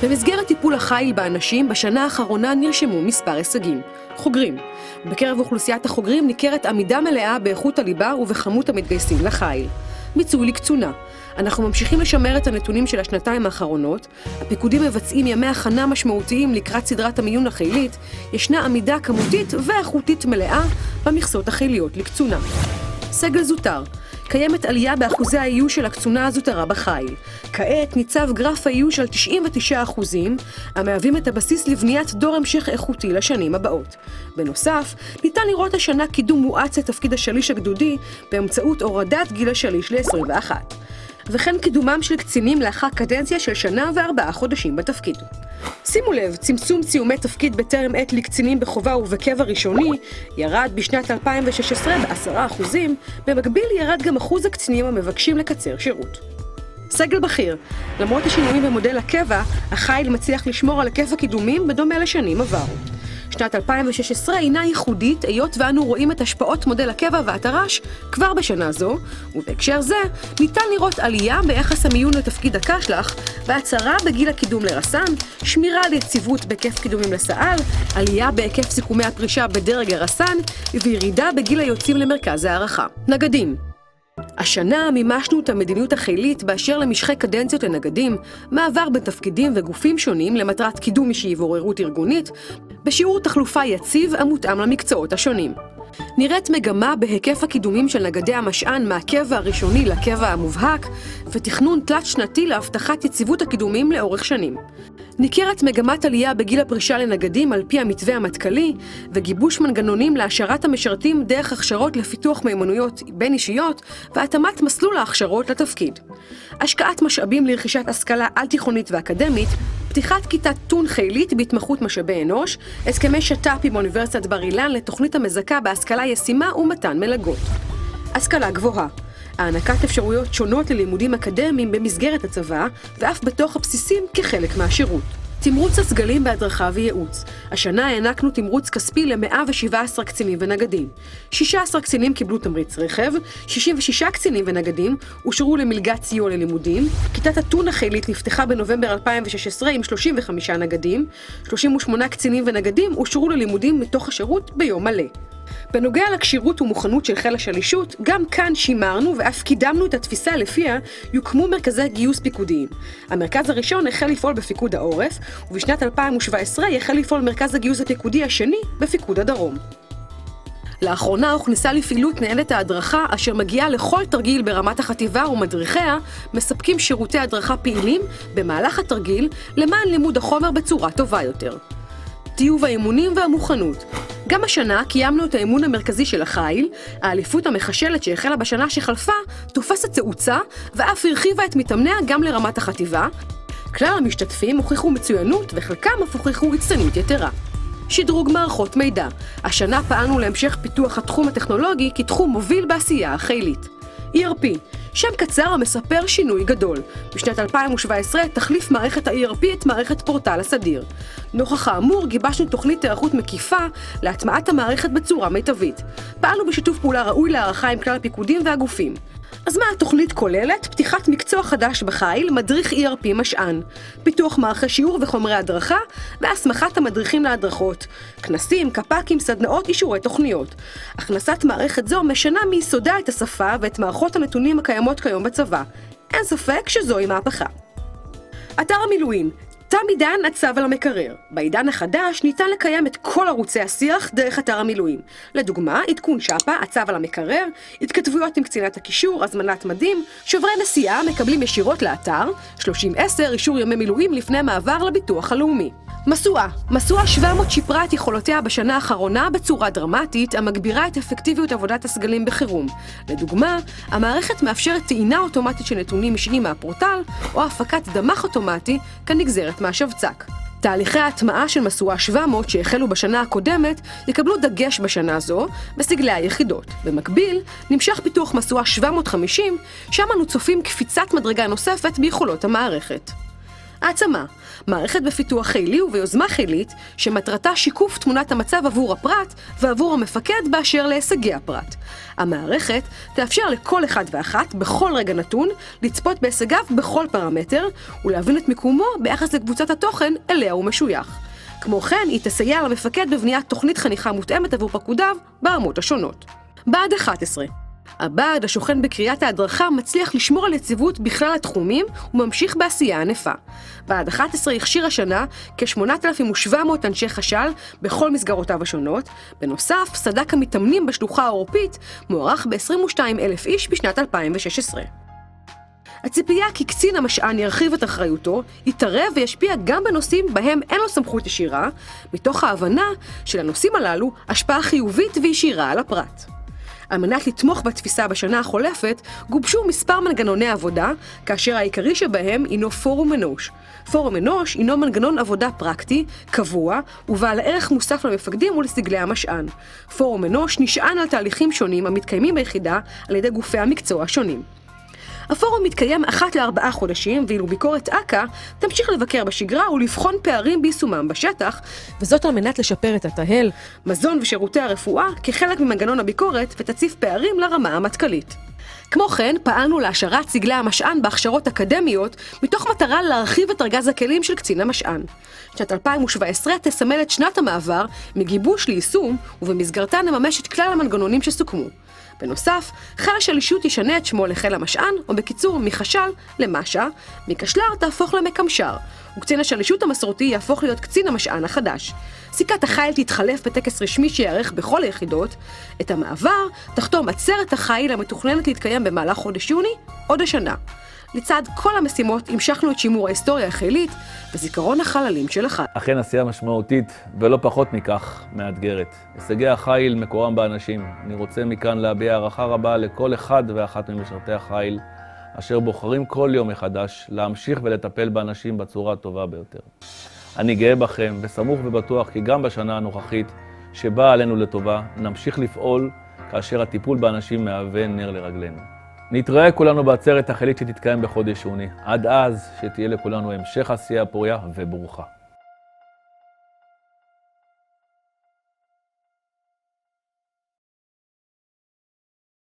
במסגרת טיפול החיל באנשים, בשנה האחרונה נרשמו מספר הישגים. חוגרים. בקרב אוכלוסיית החוגרים ניכרת עמידה מלאה באיכות הליבה ובכמות המתגייסים לחיל. מיצוי לקצונה. אנחנו ממשיכים לשמר את הנתונים של השנתיים האחרונות, הפיקודים מבצעים ימי הכנה משמעותיים לקראת סדרת המיון החילית, ישנה עמידה כמותית ואיכותית מלאה במכסות החיליות לקצונה. סגל זוטר. קיימת עלייה באחוזי האיוש של הקצונה הזוטרה בחיל. כעת ניצב גרף האיוש על 99%, המהווים את הבסיס לבניית דור המשך איכותי לשנים הבאות. בנוסף, ניתן לראות השנה קידום מואץ לתפקיד השליש הגדודי באמצעות הורדת גיל השליש ל-21. וכן קידומם של קצינים לאחר קדנציה של שנה ו4 חודשים בתפקיד. שימו לב, צמצום ציומי תפקיד בטרם עת לקצינים בחובה ובקבע ראשוני ירד בשנת 2016 ב10%, במקביל ירד גם אחוז הקצינים המבקשים לקצר שירות. סגל בכיר. למרות השינויים במודל הקבע, החיל מצליח לשמור על היקף הקידומים בדומה לשנים עברו. שנת 2016 אינה ייחודית, היות ואנו רואים את השפעות מודל הקבע והתר"ש כבר בשנה זו, ובהקשר זה ניתן לראות עלייה ביחס המיון לתפקיד הקשלח, בהצהרה בגיל הקידום לרס"ן, שמירה על יציבות בהיקף קידומים לסא"ל, עלייה בהיקף סיכומי הפרישה בדרג הרס"ן, וירידה בגיל היוצאים למרכז הערכה. נגדים. השנה מימשנו את המדיניות החילית באשר למשכי קדנציות לנגדים, מעבר בין תפקידים וגופים שונים למטרת קידום אישי ועוררות ארגונית, בשיעור תחלופה יציב המותאם למקצועות השונים. נראית מגמה בהיקף הקידומים של נגדי המשען מהקבע הראשוני לקבע המובהק, ותכנון תלת שנתי להבטחת יציבות הקידומים לאורך שנים. ניכרת מגמת עלייה בגיל הפרישה לנגדים על פי המתווה המטכ"לי, וגיבוש מנגנונים להשארת המשרתים דרך הכשרות לפיתוח מיומנויות בין אישיות, והתאמת מסלול ההכשרות לתפקיד. השקעת משאבים לרכישת השכלה על תיכונית ואקדמית, פתיחת כיתת תון חילית בהתמחות משאבי אנוש, הסכמי שת"פ באוניברסיטת בר אילן לתוכנית המזכה בהשכלה ישימה ומתן מלגות. השכלה גבוהה. הענקת אפשרויות שונות ללימודים אקדמיים במסגרת הצבא, ואף בתוך הבסיסים כחלק מהשירות. תמרוץ הסגלים בהדרכה וייעוץ. השנה הענקנו תמרוץ כספי ל-117 קצינים ונגדים. 16 קצינים קיבלו תמריץ רכב, 66 קצינים ונגדים אושרו למלגת סיוע ללימודים, כיתת התון החילית נפתחה בנובמבר 2016 עם 35 נגדים, 38 קצינים ונגדים אושרו ללימודים מתוך השירות ביום מלא. בנוגע לקשירות ומוכנות של חיל השלישות, גם כאן שימרנו ואף קידמנו את התפיסה לפיה יוקמו מרכזי גיוס פיקודיים. המרכז הראשון החל לפעול בפיקוד העורף, ובשנת 2017 יחל לפעול מרכז הגיוס הפיקודי השני בפיקוד הדרום. לאחרונה הוכנסה לפעילות ניידת ההדרכה אשר מגיעה לכל תרגיל ברמת החטיבה ומדריכיה מספקים שירותי הדרכה פעילים במהלך התרגיל למען לימוד החומר בצורה טובה יותר. טיוב האימונים והמוכנות. גם השנה קיימנו את האימון המרכזי של החיל, האליפות המחשלת שהחלה בשנה שחלפה תופסת תאוצה ואף הרחיבה את מתאמניה גם לרמת החטיבה. כלל המשתתפים הוכיחו מצוינות וחלקם אף הוכיחו הצטיינות יתרה. שדרוג מערכות מידע. השנה פעלנו להמשך פיתוח התחום הטכנולוגי כתחום מוביל בעשייה החילית. ERP, שם קצר המספר שינוי גדול. בשנת 2017 תחליף מערכת ה-ERP את מערכת פורטל הסדיר. נוכח האמור גיבשנו תוכנית היערכות מקיפה להטמעת המערכת בצורה מיטבית. פעלנו בשיתוף פעולה ראוי להערכה עם כלל הפיקודים והגופים. אז מה התוכנית כוללת? פתיחת מקצוע חדש בחיל, מדריך ERP משען, פיתוח מערכי שיעור וחומרי הדרכה, והסמכת המדריכים להדרכות, כנסים, קפ"קים, סדנאות, אישורי תוכניות. הכנסת מערכת זו משנה מיסודה את השפה ואת מערכות הנתונים הקיימות כיום בצבא. אין ספק שזוהי מהפכה. אתר המילואים. תם עידן הצו על המקרר. בעידן החדש ניתן לקיים את כל ערוצי השיח דרך אתר המילואים. לדוגמה, עדכון שפה, הצו על המקרר, התכתבויות עם קצינת הקישור, הזמנת מדים, שוברי נסיעה מקבלים ישירות לאתר, 30-10 אישור ימי מילואים לפני מעבר לביטוח הלאומי. מסוע 700 שיפרה את יכולותיה בשנה האחרונה בצורה דרמטית, המגבירה את אפקטיביות עבודת הסגלים בחירום. לדוגמה, המערכת מאפשרת טעינה אוטומטית של נתונים אישיים מהפורטל, או הפקת דמ"ח אוטומטי כנגזרת מהשבצק. תהליכי ההטמעה של מסוע 700 שהחלו בשנה הקודמת יקבלו דגש בשנה זו בסגלי היחידות. במקביל, נמשך פיתוח מסוע 750, שם אנו צופים קפיצת מדרגה נוספת ביכולות המערכת. העצמה, מערכת בפיתוח חילי וביוזמה חילית שמטרתה שיקוף תמונת המצב עבור הפרט ועבור המפקד באשר להישגי הפרט. המערכת תאפשר לכל אחד ואחת בכל רגע נתון לצפות בהישגיו בכל פרמטר ולהבין את מיקומו ביחס לקבוצת התוכן אליה הוא משוייך. כמו כן, היא תסייע למפקד בבניית תוכנית חניכה מותאמת עבור פקודיו ברמות השונות. בה"ד 11. הבה"ד השוכן בקריית ההדרכה מצליח לשמור על יציבות בכלל התחומים וממשיך בעשייה ענפה. בה"ד 11 הכשיר השנה כ-8,700 אנשי חש"ל בכל מסגרותיו השונות. בנוסף, סד"כ המתאמנים בשלוחה האירופית מוערך ב-22,000 איש בשנת 2016. הציפייה כי קצין המשען ירחיב את אחריותו, יתערב וישפיע גם בנושאים בהם אין לו סמכות ישירה, מתוך ההבנה שלנושאים הללו השפעה חיובית וישירה על הפרט. על מנת לתמוך בתפיסה בשנה החולפת, גובשו מספר מנגנוני עבודה, כאשר העיקרי שבהם הינו פורום אנוש. פורום אנוש הינו מנגנון עבודה פרקטי, קבוע, ובעל ערך מוסף למפקדים ולסגלי המשען. פורום אנוש נשען על תהליכים שונים המתקיימים ביחידה על ידי גופי המקצוע השונים. הפורום מתקיים אחת ל4 חודשים, ואילו ביקורת אכ"א תמשיך לבקר בשגרה ולבחון פערים ביישומם בשטח, וזאת על מנת לשפר את התהל, מזון ושירותי הרפואה כחלק ממנגנון הביקורת ותציף פערים לרמה המטכ"לית. כמו כן, פעלנו להשארת סגלי המשען בהכשרות אקדמיות, מתוך מטרה להרחיב את ארגז הכלים של קצין המשען. שנת 2017 תסמל את שנת המעבר מגיבוש ליישום, ובמסגרתה נממש את כלל המנגנונים שסוכמו. בנוסף, חיל השלישות ישנה את שמו לחיל המשען, או בקיצור מחש"ל למש"א, מקשל"ר תהפוך למקמשר, וקצין השלישות המסורתי יהפוך להיות קצין המשען החדש. סיכת החיל תתחלף בטקס רשמי שיערך בכל היחידות. את המעבר תחתום עצרת החיל המתוכננת להתקיים במהלך חודש יוני עוד השנה. לצד כל המשימות המשכנו את שימור ההיסטוריה החילית וזיכרון החללים של החיל. אכן עשייה משמעותית ולא פחות מכך מאתגרת. הישגי החיל מקורם באנשים. אני רוצה מכאן להביע הערכה רבה לכל אחד ואחת ממשרתי החיל, אשר בוחרים כל יום מחדש להמשיך ולטפל באנשים בצורה הטובה ביותר. אני גאה בכם וסמוך ובטוח כי גם בשנה הנוכחית שבאה עלינו לטובה נמשיך לפעול כאשר הטיפול באנשים מהווה נר לרגלינו. נתראה כולנו בעצרת החילית שתתקיים בחודש יוני. עד אז שתהיה לכולנו המשך עשייה פוריה וברוכה.